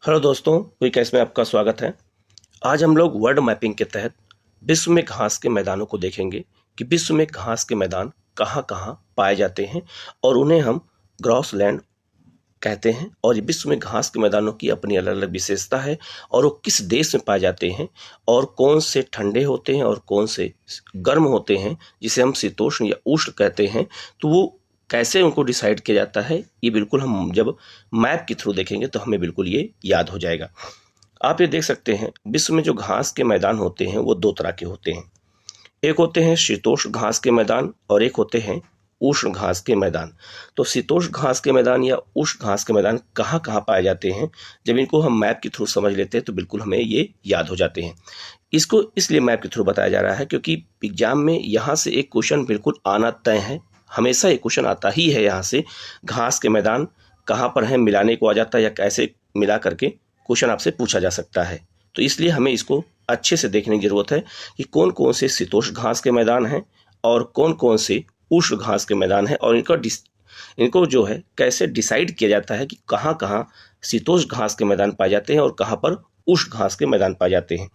Hello दोस्तों, quick में आपका स्वागत है। आज हम लोग वर्ल्ड मैपिंग के तहत विश्व में घास के मैदानों को देखेंगे कि विश्व में घास के मैदान कहाँ कहाँ पाए जाते हैं और उन्हें हम ग्रासलैंड कहते हैं। और ये विश्व में घास के मैदानों की अपनी अलग अलग विशेषता है और वो किस देश में पाए जाते हैं और कौन से ठंडे होते हैं और कौन से गर्म होते हैं, जिसे हम शीतोष्ण या उष्ण कहते हैं। तो वो कैसे उनको डिसाइड किया जाता है, ये बिल्कुल हम जब मैप के थ्रू देखेंगे तो हमें बिल्कुल ये याद हो जाएगा। आप ये देख सकते हैं, विश्व में जो घास के मैदान होते हैं वो दो तरह के होते हैं। एक होते हैं शीतोष्ण घास के मैदान और एक होते हैं उष्ण घास के मैदान। तो शीतोष्ण घास के मैदान या उष्ण घास के मैदान कहाँ कहाँ पाए जाते हैं, जब इनको हम मैप के थ्रू समझ लेते हैं तो बिल्कुल हमें ये याद हो जाते हैं। इसको इसलिए मैप के थ्रू बताया जा रहा है क्योंकि एग्जाम में यहाँ से एक क्वेश्चन बिल्कुल आना तय है। हमेशा एक क्वेश्चन आता ही है यहाँ से, घास के मैदान कहाँ पर है, मिलाने को आ जाता है या कैसे मिला करके क्वेश्चन आपसे पूछा जा सकता है। तो इसलिए हमें इसको अच्छे से देखने की जरूरत है कि कौन कौन से शीतोष्ण घास के मैदान हैं और कौन कौन से उष्ण घास के मैदान हैं और इनको जो है कैसे डिसाइड किया जाता है कि कहाँ कहाँ शीतोष्ण घास के मैदान पाए जाते हैं और कहाँ पर उष्ण घास के मैदान पाए जाते हैं।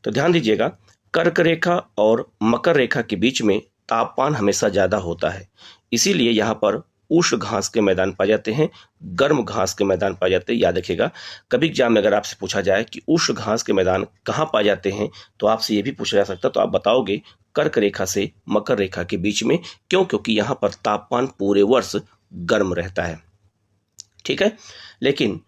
तो ध्यान दीजिएगा, कर्क रेखा और मकर रेखा के बीच में तापमान हमेशा ज़्यादा होता है, इसीलिए यहाँ पर उष्ण घास के मैदान पाए जाते हैं, गर्म घास के मैदान पाए जाते हैं। याद रखिएगा, कभी एग्जाम में अगर आपसे पूछा जाए कि उष्ण घास के मैदान कहाँ पाए जाते हैं तो आपसे ये भी पूछा जा सकता है, तो आप बताओगे कर्क रेखा से मकर रेखा के बीच में। क्यों? क्योंकि यहाँ पर तापमान पूरे वर्ष गर्म रहता है। ठीक है, लेकिन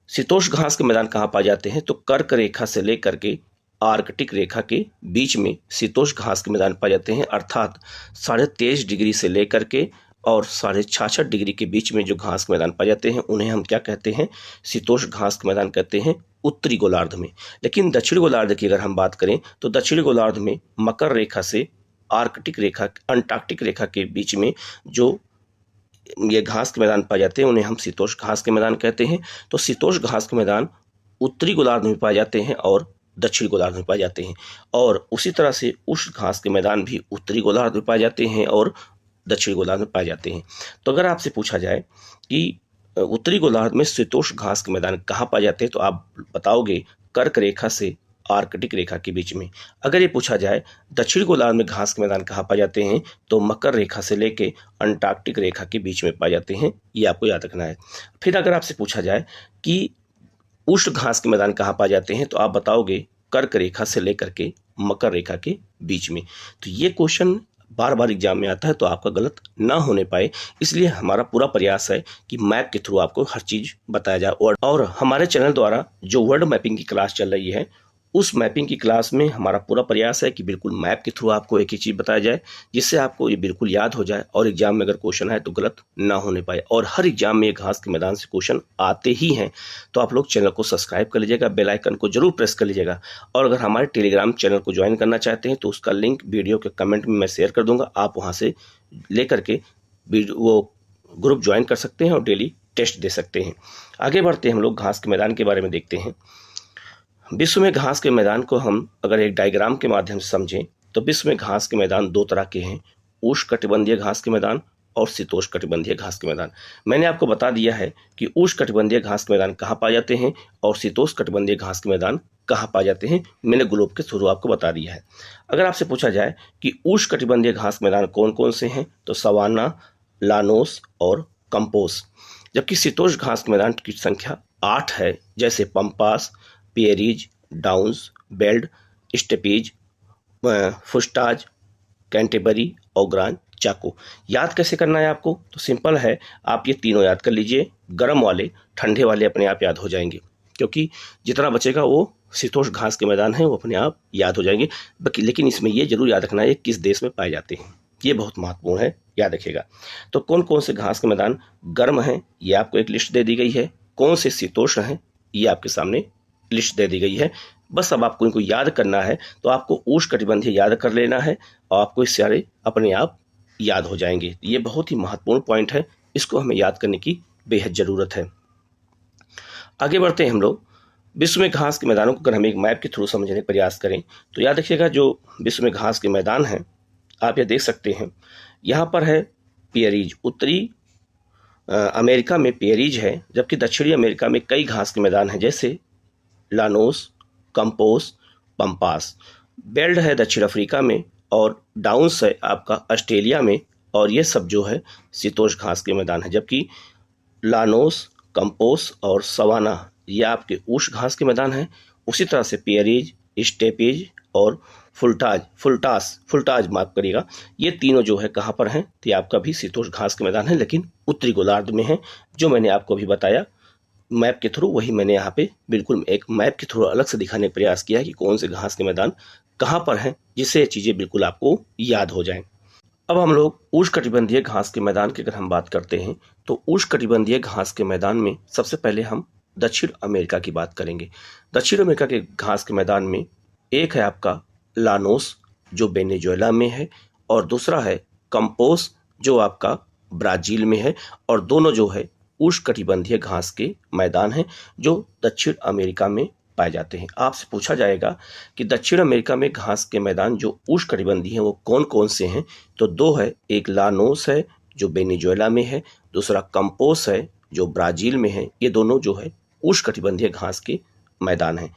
शीतोष्ण घास के मैदान कहाँ पाए जाते हैं तो कर्क रेखा से लेकर के आर्कटिक रेखा के बीच में शीतोष्ण घास के मैदान पाए जाते हैं, अर्थात 23.5 डिग्री से लेकर के और 66.5 डिग्री के बीच में जो घास के मैदान पाए जाते हैं उन्हें हम क्या कहते हैं? शीतोष्ण घास के मैदान कहते हैं उत्तरी गोलार्ध में। लेकिन दक्षिणी गोलार्ध की अगर हम बात करें तो दक्षिणी गोलार्ध में मकर रेखा से आर्कटिक रेखा अंटार्कटिक रेखा के बीच में जो ये घास के मैदान पाए जाते हैं उन्हें हम शीतोष्ण घास के मैदान कहते हैं। तो शीतोष्ण घास के मैदान उत्तरी गोलार्ध में पाए जाते हैं और दक्षिणी गोलार्ध में पाए जाते हैं, और उसी तरह से उष्ण घास के मैदान भी उत्तरी गोलार्ध में पाए जाते हैं और दक्षिणी गोलार्ध में पाए जाते हैं। तो अगर आपसे पूछा जाए कि उत्तरी गोलार्ध में शीतोष्ण घास के मैदान कहाँ पाए जाते हैं तो आप बताओगे कर्क रेखा से आर्कटिक रेखा के बीच में। अगर ये पूछा जाए दक्षिणी गोलार्ध में घास के मैदान कहाँ पाए जाते हैं तो मकर रेखा से लेके अंटार्कटिक रेखा के बीच में पाए जाते हैं, ये आपको याद रखना है। फिर अगर आपसे पूछा जाए कि उष्ण घास के मैदान कहाँ पाए जाते हैं तो आप बताओगे कर्क रेखा से लेकर के मकर रेखा के बीच में। तो ये क्वेश्चन बार बार एग्जाम में आता है तो आपका गलत ना होने पाए, इसलिए हमारा पूरा प्रयास है कि मैप के थ्रू आपको हर चीज बताया जाए। और हमारे चैनल द्वारा जो वर्ल्ड मैपिंग की क्लास चल रही है उस मैपिंग की क्लास में हमारा पूरा प्रयास है कि बिल्कुल मैप के थ्रू आपको एक ही चीज़ बताया जाए जिससे आपको ये बिल्कुल याद हो जाए और एग्जाम में अगर क्वेश्चन आए तो गलत ना होने पाए। और हर एग्जाम में घास के मैदान से क्वेश्चन आते ही हैं, तो आप लोग चैनल को सब्सक्राइब कर लीजिएगा, बेल आइकन को जरूर प्रेस कर लीजिएगा। और अगर हमारे टेलीग्राम चैनल को ज्वाइन करना चाहते हैं तो उसका लिंक वीडियो के कमेंट में मैं शेयर कर दूंगा, आप वहाँ से लेकर के वो ग्रुप ज्वाइन कर सकते हैं और डेली टेस्ट दे सकते हैं। आगे बढ़ते हैं, हम लोग घास के मैदान के बारे में देखते हैं। विश्व में घास के मैदान को हम अगर एक डायग्राम के माध्यम से समझें तो विश्व में घास के मैदान दो तरह के हैं, उष्णकटिबंधीय घास के मैदान और शीतोष्णकटिबंधीय घास के मैदान। मैंने आपको बता दिया है कि उष्णकटिबंधीय घास के मैदान कहाँ पाए जाते हैं और शीतोष्णकटिबंधीय घास के मैदान कहाँ पाए जाते हैं, मैंने ग्लोब के थ्रू आपको बता दिया है। अगर आपसे पूछा जाए कि उष्णकटिबंधीय घास के मैदान कौन कौन से हैं तो सवाना, लानोस और कंपोस। जबकि शीतोष्ण घास के मैदान की संख्या 8 है, जैसे pampas, prairies, downs, veld, steppes, puszta, Canterbury और ग्रांड चाको। याद कैसे करना है आपको? तो सिंपल है, आप ये तीनों याद कर लीजिए, गर्म वाले ठंडे वाले अपने आप याद हो जाएंगे, क्योंकि जितना बचेगा वो शीतोष्ण घास के मैदान है वो अपने आप याद हो जाएंगे। लेकिन इसमें ये जरूर याद रखना है किस देश में पाए जाते हैं, ये बहुत महत्वपूर्ण है, याद रखिएगा। तो कौन कौन से घास के मैदान गर्म हैं ये आपको एक लिस्ट दे दी गई है, कौन से शीतोष्ण हैं ये आपके सामने लिस्ट दे दी गई है। बस अब आपको इनको याद करना है, तो आपको उष्णकटिबंधीय याद कर लेना है और आपको इस सारे अपने आप याद हो जाएंगे। ये बहुत ही महत्वपूर्ण पॉइंट है, इसको हमें याद करने की बेहद जरूरत है। आगे बढ़ते हैं हम लोग। विश्व में घास के मैदानों को अगर हम एक मैप के थ्रू समझने का प्रयास करें तो याद रखिएगा, जो विश्व में घास के मैदान हैं आप ये देख सकते हैं, यहाँ पर है पेरीज उत्तरी अमेरिका में पेरीज है, जबकि दक्षिणी अमेरिका में कई घास के मैदान हैं जैसे लानोस, कंपोस, पंपास। बेल्ड है दक्षिण अफ्रीका में और डाउन्स है आपका ऑस्ट्रेलिया में, और ये सब जो है शीतोष्ण घास के मैदान है। जबकि लानोस, कंपोस और सवाना ये आपके उष्ण घास के मैदान हैं। उसी तरह से पेरीज, स्टेपीज और फुलटाज माफ करिएगा, ये तीनों जो है कहाँ पर हैं, तो ये आपका भी शीतोष्ण घास के मैदान है, लेकिन उत्तरी गोलार्ध में है। जो मैंने आपको अभी बताया मैप के थ्रू, वही मैंने यहाँ पे बिल्कुल एक मैप के थ्रू अलग से दिखाने का प्रयास किया है कि कौन से घास के मैदान कहाँ पर हैं, जिससे ये चीज़ें बिल्कुल आपको याद हो जाएं। अब हम लोग उष्णकटिबंधीय घास के मैदान की अगर हम बात करते हैं, तो उष्णकटिबंधीय घास के मैदान में सबसे पहले हम दक्षिण अमेरिका की बात करेंगे। दक्षिण अमेरिका के घास के मैदान में एक है आपका लानोस जो वेनेजुएला में है, और दूसरा है कंपोस जो आपका ब्राजील में है, और दोनों जो है उष्णकटिबंधीय घास के मैदान हैं जो दक्षिण अमेरिका में पाए जाते हैं। आपसे पूछा जाएगा कि दक्षिण अमेरिका में घास के मैदान जो उष्णकटिबंधीय हैं वो कौन कौन से हैं, तो दो है, एक लानोस है जो वेनेजुएला में है, दूसरा कंपोस है जो ब्राजील में है। ये दोनों जो है उष्णकटिबंधीय घास के मैदान हैं।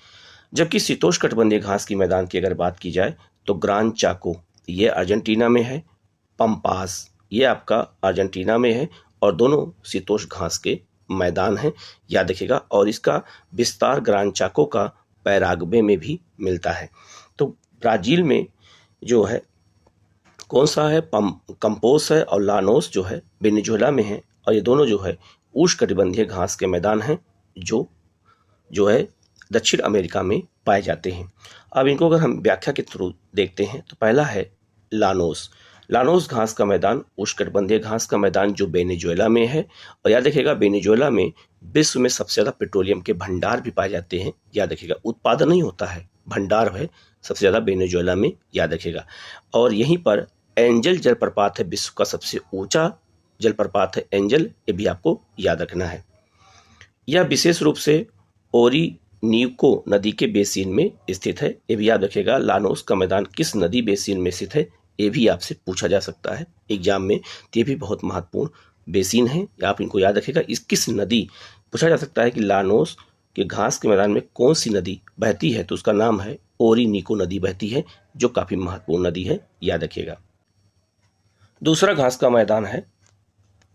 जबकि शीतोष्णकटिबंधीय घास की मैदान की अगर बात की जाए तो ग्रान चाको ये अर्जेंटीना में है, पंपास ये आपका अर्जेंटीना में है, और दोनों शीतोष्ण घास के मैदान हैं, याद रखिएगा। और इसका विस्तार ग्रान चाको का पैराग्वे में भी मिलता है। तो ब्राजील में जो है कौन सा है, कंपोस है, और लानोस जो है वेनेजुएला में है, और ये दोनों जो है उष्णकटिबंधीय घास के मैदान हैं जो है दक्षिण अमेरिका में पाए जाते हैं। अब इनको अगर हम व्याख्या के थ्रू देखते हैं तो पहला है लानोस। लानोस घास का मैदान उष्णकटिबंधीय घास का मैदान जो वेनेजुएला में है, और याद रखिएगा वेनेजुएला में विश्व में सबसे ज़्यादा पेट्रोलियम के भंडार भी पाए जाते हैं। याद रखिएगा, उत्पादन नहीं होता है, भंडार है सबसे ज़्यादा वेनेजुएला में, याद रखिएगा। और यहीं पर एंजल जलप्रपात है, विश्व का सबसे ऊंचा जलप्रपात है एंजल, ये भी आपको याद रखना है। यह विशेष रूप से ओरिनीको नदी के बेसिन में स्थित है, ये भी याद रखिएगा। लानोस का मैदान किस नदी बेसिन में स्थित है, ये भी आपसे पूछा जा सकता है एग्जाम में, तो ये भी बहुत महत्वपूर्ण बेसिन है, आप इनको याद रखिएगा। इस किस नदी पूछा जा सकता है कि लानोस के घास के मैदान में कौन सी नदी बहती है, तो उसका नाम है ओरिनीको नदी बहती है, जो काफी महत्वपूर्ण नदी है, याद रखिएगा। दूसरा घास का मैदान है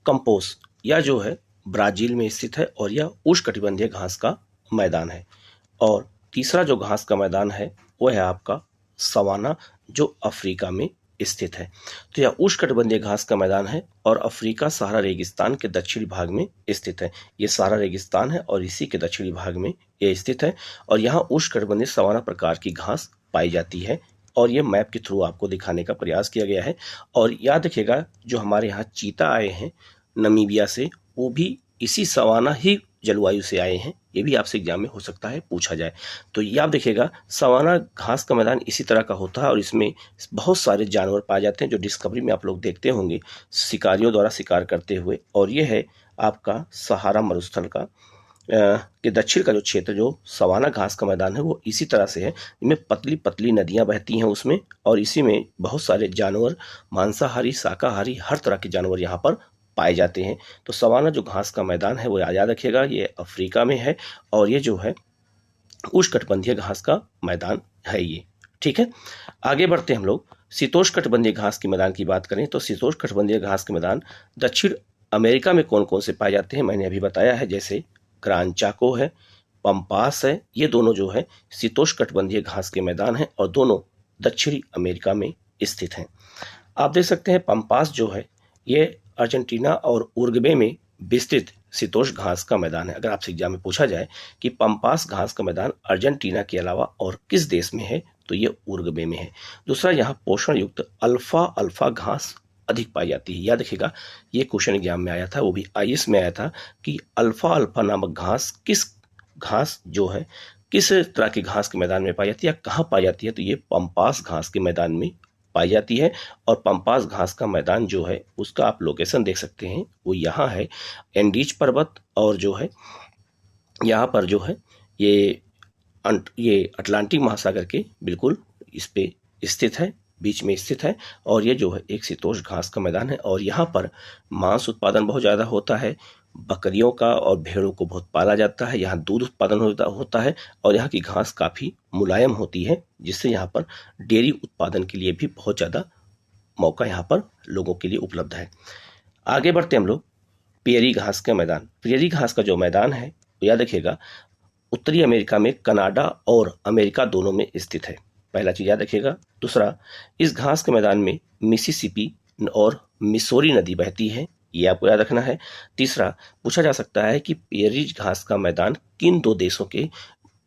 कंपोस, यह जो है ब्राजील में स्थित है और यह उष्णकटिबंधीय घास का मैदान है। और तीसरा जो घास का मैदान है वो है आपका सवाना जो अफ्रीका में स्थित है। तो यह उष्णकटिबंधीय घास का मैदान है और अफ्रीका सहारा रेगिस्तान के दक्षिणी भाग में स्थित है। ये सहारा रेगिस्तान है और इसी के दक्षिणी भाग में ये स्थित है, और यहाँ उष्णकटिबंधीय सवाना प्रकार की घास पाई जाती है, और ये मैप के थ्रू आपको दिखाने का प्रयास किया गया है। और याद रखिएगा जो हमारे यहाँ चीता आए हैं नमीबिया से, वो भी इसी सवाना ही जलवायु से आए हैं, ये भी आपसे एग्जाम में हो सकता है पूछा जाए। तो ये आप देखिएगा सवाना घास का मैदान इसी तरह का होता है, और इसमें बहुत सारे जानवर पाए जाते हैं जो डिस्कवरी में आप लोग देखते होंगे शिकारियों द्वारा शिकार करते हुए। और ये है आपका सहारा मरुस्थल का के दक्षिण का जो क्षेत्र जो सवाना घास का मैदान है वो इसी तरह से है। इनमें पतली पतली नदियां बहती हैं उसमें, और इसी में बहुत सारे जानवर मांसाहारी शाकाहारी हर तरह के जानवर यहाँ पर पाए जाते हैं। तो सवाना जो घास का मैदान है वो याद रखिएगा, ये अफ्रीका में है, और ये जो है उष्णकटिबंधीय घास का मैदान है ये, ठीक है। आगे बढ़ते हम लोग शीतोष्णकटिबंधीय घास के मैदान की बात करें तो शीतोष्णकटिबंधीय घास के मैदान दक्षिण अमेरिका में कौन कौन से पाए जाते हैं मैंने अभी बताया है, जैसे ग्रान चाको है, पंपास है, ये दोनों जो है शीतोष्णकटिबंधीय घास के मैदान हैं और दोनों दक्षिणी अमेरिका में स्थित हैं। आप देख सकते हैं पंपास जो है ये अर्जेंटीना और उरुग्वे में विस्तृत शीतोष्ण घास का मैदान है। अगर आपसे एग्जाम में पूछा जाए कि पंपास घास का मैदान अर्जेंटीना के अलावा और किस देश में है, तो ये उरुग्वे में है। दूसरा, यहाँ पोषण युक्त अल्फा अल्फा घास अधिक पाई जाती है। याद रखिएगा ये क्वेश्चन एग्जाम में आया था, वो भी आईएएस में आया था कि अल्फा अल्फा नामक घास जो है किस तरह की घास के मैदान में पाई जाती है या कहाँ पाई जाती है, तो ये पंपास घास के मैदान में पाई जाती है। और पंपास घास का मैदान जो है उसका आप लोकेशन देख सकते हैं, वो यहाँ है एंडीज पर्वत, और जो है यहाँ पर जो है ये अटलांटिक महासागर के बिल्कुल इस पे स्थित है, बीच में स्थित है और ये जो है एक शीतोष्ण घास का मैदान है और यहाँ पर मांस उत्पादन बहुत ज़्यादा होता है, बकरियों का और भेड़ों को बहुत पाला जाता है, यहाँ दूध उत्पादन होता है और यहाँ की घास काफ़ी मुलायम होती है, जिससे यहाँ पर डेयरी उत्पादन के लिए भी बहुत ज़्यादा मौका यहाँ पर लोगों के लिए उपलब्ध है। आगे बढ़ते हम लोग प्रेरी घास का मैदान। प्रेरी घास का जो मैदान है याद रखिएगा उत्तरी अमेरिका में कनाडा और अमेरिका दोनों में स्थित है, पहला चीज याद रखिएगा। दूसरा, इस घास के मैदान में मिसिसिपी और मिसौरी नदी बहती है, ये आपको याद रखना है। तीसरा, पूछा जा सकता है कि प्रेरी घास का मैदान किन दो देशों के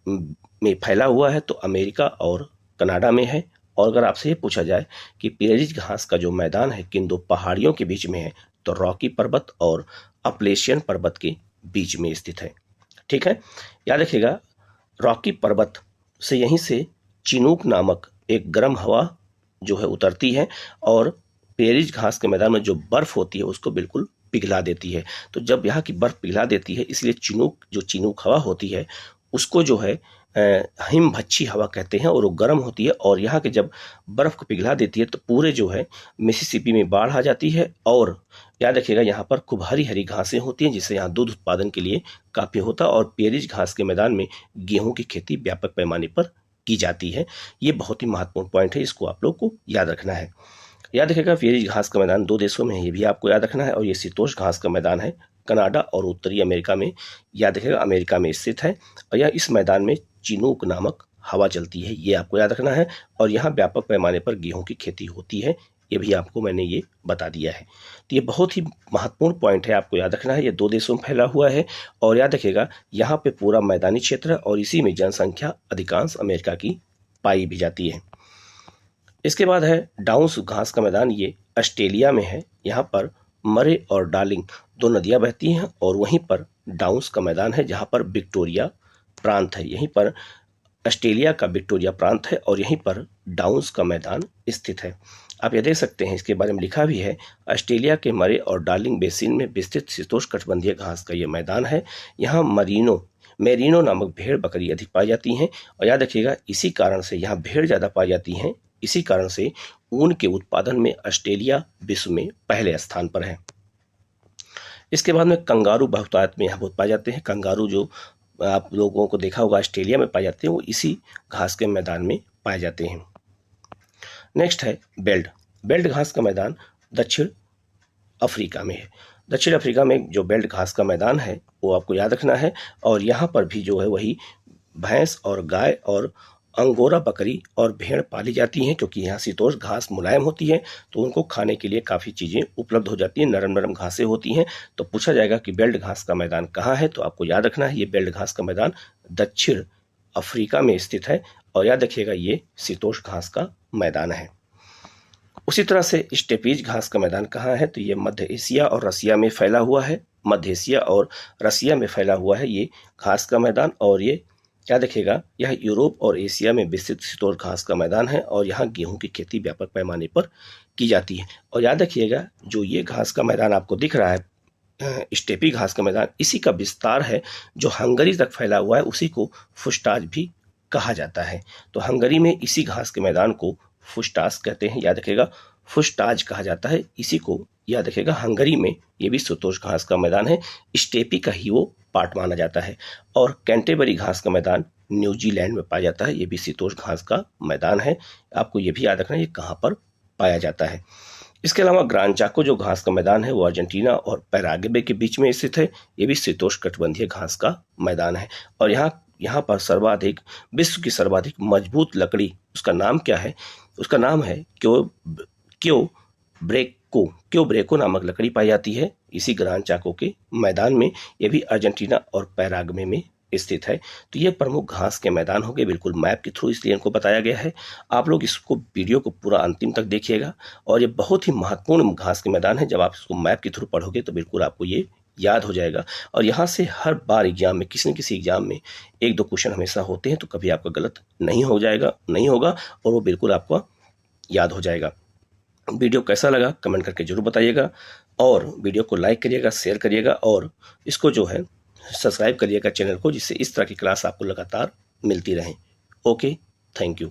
में फैला हुआ है, तो अमेरिका और कनाडा में है। और अगर आपसे ये पूछा जाए कि प्रेरी घास का जो मैदान है किन दो पहाड़ियों के बीच में है, तो रॉकी पर्वत और अपलेशियन पर्वत के बीच में स्थित है। ठीक है, याद रखिएगा रॉकी पर्वत से यहीं से चिनूक नामक एक गर्म हवा जो है उतरती है और प्रेरी घास के मैदान में जो बर्फ होती है उसको बिल्कुल पिघला देती है। तो जब यहाँ की बर्फ पिघला देती है, इसलिए चिनूक हवा होती है उसको जो है हिमभच्छी हवा कहते हैं और वो गर्म होती है और यहाँ के जब बर्फ को पिघला देती है तो पूरे जो है मिसिसिपी में बाढ़ आ जाती है। और याद रखिएगा यहाँ पर खूब हरी हरी घासें होती हैं, जिससे यहाँ दूध उत्पादन के लिए काफ़ी होता है और प्रेरी घास के मैदान में गेहूं की खेती व्यापक पैमाने पर की जाती है। ये बहुत ही महत्वपूर्ण पॉइंट है, इसको आप लोग को याद रखना है। याद रखिएगा प्रेरी घास का मैदान दो देशों में है, ये भी आपको याद रखना है। और ये शीतोष्ण घास का मैदान है कनाडा और उत्तरी अमेरिका में, याद रखिएगा अमेरिका में स्थित है। और यह इस मैदान में चिनूक नामक हवा चलती है, ये आपको याद रखना है। और यहाँ व्यापक पैमाने पर गेहूं की खेती होती है, ये भी आपको मैंने ये बता दिया है। तो ये बहुत ही महत्वपूर्ण पॉइंट है, आपको याद रखना है। ये दो देशों में फैला हुआ है और याद रखिएगा यहाँ पे पूरा मैदानी क्षेत्र है और इसी में जनसंख्या अधिकांश अमेरिका की पाई भी जाती है। इसके बाद है डाउन्स घास का मैदान, ये ऑस्ट्रेलिया में है। यहाँ पर मरे और डार्लिंग दो नदियाँ बहती हैं और वहीं पर डाउन्स का मैदान है जहाँ पर विक्टोरिया प्रांत है। यहीं पर ऑस्ट्रेलिया का विक्टोरिया प्रांत है और यहीं पर डाउन्स का मैदान स्थित है। आप ये देख सकते हैं, इसके बारे में लिखा भी है, ऑस्ट्रेलिया के मरे और डार्लिंग बेसिन में विस्तृत शीतोष्णकटिबंधीय घास का ये मैदान है। यहाँ मेरिनो नामक भेड़ बकरी अधिक पाई जाती हैं और याद रखिएगा इसी कारण से यहाँ भेड़ ज़्यादा पाई जाती हैं, इसी कारण से ऊन के उत्पादन में ऑस्ट्रेलिया विश्व में पहले स्थान पर है। इसके बाद में कंगारू बहुतायत में यहाँ बहुत पाए जाते हैं। कंगारू जो आप लोगों को देखा होगा ऑस्ट्रेलिया में पाए जाते हैं, वो इसी घास के मैदान में पाए जाते हैं। नेक्स्ट है बेल्ट घास का मैदान दक्षिण अफ्रीका में है। दक्षिण अफ्रीका में जो बेल्ट घास का मैदान है वो आपको याद रखना है और यहाँ पर भी जो है वही भैंस और गाय और अंगोरा बकरी और भेड़ पाली जाती हैं, क्योंकि यहाँ शीतोष्ण घास मुलायम होती है तो उनको खाने के लिए काफ़ी चीज़ें उपलब्ध हो जाती हैं, नरम नरम घासें होती हैं। तो पूछा जाएगा कि बेल्ट घास का मैदान कहाँ है, तो आपको याद रखना है ये बेल्ट घास का मैदान दक्षिण अफ्रीका में स्थित है और याद रखिएगा ये शीतोष्ण घास का मैदान है। उसी तरह से स्टेपीज घास का मैदान कहाँ है, तो ये मध्य एशिया और रसिया में फैला हुआ है। मध्य एशिया और रसिया में फैला हुआ है ये घास का मैदान और ये याद रखिएगा यह यूरोप और एशिया में विस्तृत शीतोष्ण घास का मैदान है और यहाँ गेहूं की खेती व्यापक पैमाने पर की जाती है। और याद रखिएगा जो ये घास का मैदान आपको दिख रहा है स्टेपी घास का मैदान, इसी का विस्तार है जो हंगरी तक फैला हुआ है, उसी को फुस्टाज भी कहा जाता है। तो हंगरी में इसी घास के मैदान को फुस्टास कहते हैं, याद रखिएगा फुस्टाज कहा जाता है इसी को, याद रखिएगा हंगरी में ये भी शीतोष्ण घास का मैदान है, स्टेपी का ही वो पार्ट माना जाता है। और कैंटेबरी घास का मैदान न्यूजीलैंड में पाया जाता है, ये भी शीतोष्ण घास का मैदान है, आपको ये भी याद रखना है ये कहाँ पर पाया जाता है। इसके अलावा ग्रान चाको जो घास का मैदान है वो अर्जेंटीना और पैराग्वे के बीच में स्थित है, ये भी शीतोष्ण कटिबंधीय घास का मैदान है। और यहाँ पर सर्वाधिक विश्व की सर्वाधिक मजबूत लकड़ी, उसका नाम क्या है, उसका नाम है क्यो ब्रेको नामक लकड़ी पाई जाती है इसी ग्रान चाको के मैदान में, यह भी अर्जेंटीना और पैराग्वे में स्थित है। तो ये प्रमुख घास के मैदान हो गए, बिल्कुल मैप के थ्रू इसलिए इनको बताया गया है। आप लोग इसको वीडियो को पूरा अंतिम तक देखिएगा और ये बहुत ही महत्वपूर्ण घास के मैदान है, जब आप इसको मैप के थ्रू पढ़ोगे तो बिल्कुल आपको ये याद हो जाएगा। और यहाँ से हर बार एग्जाम में किसी न किसी एग्जाम में एक दो क्वेश्चन हमेशा होते हैं, तो कभी आपका गलत नहीं होगा और वो बिल्कुल आपको याद हो जाएगा। वीडियो कैसा लगा कमेंट करके जरूर बताइएगा और वीडियो को लाइक करिएगा, शेयर करिएगा और इसको जो है सब्सक्राइब करिएगा चैनल को, जिससे इस तरह की क्लास आपको लगातार मिलती रहे। Okay, thank you.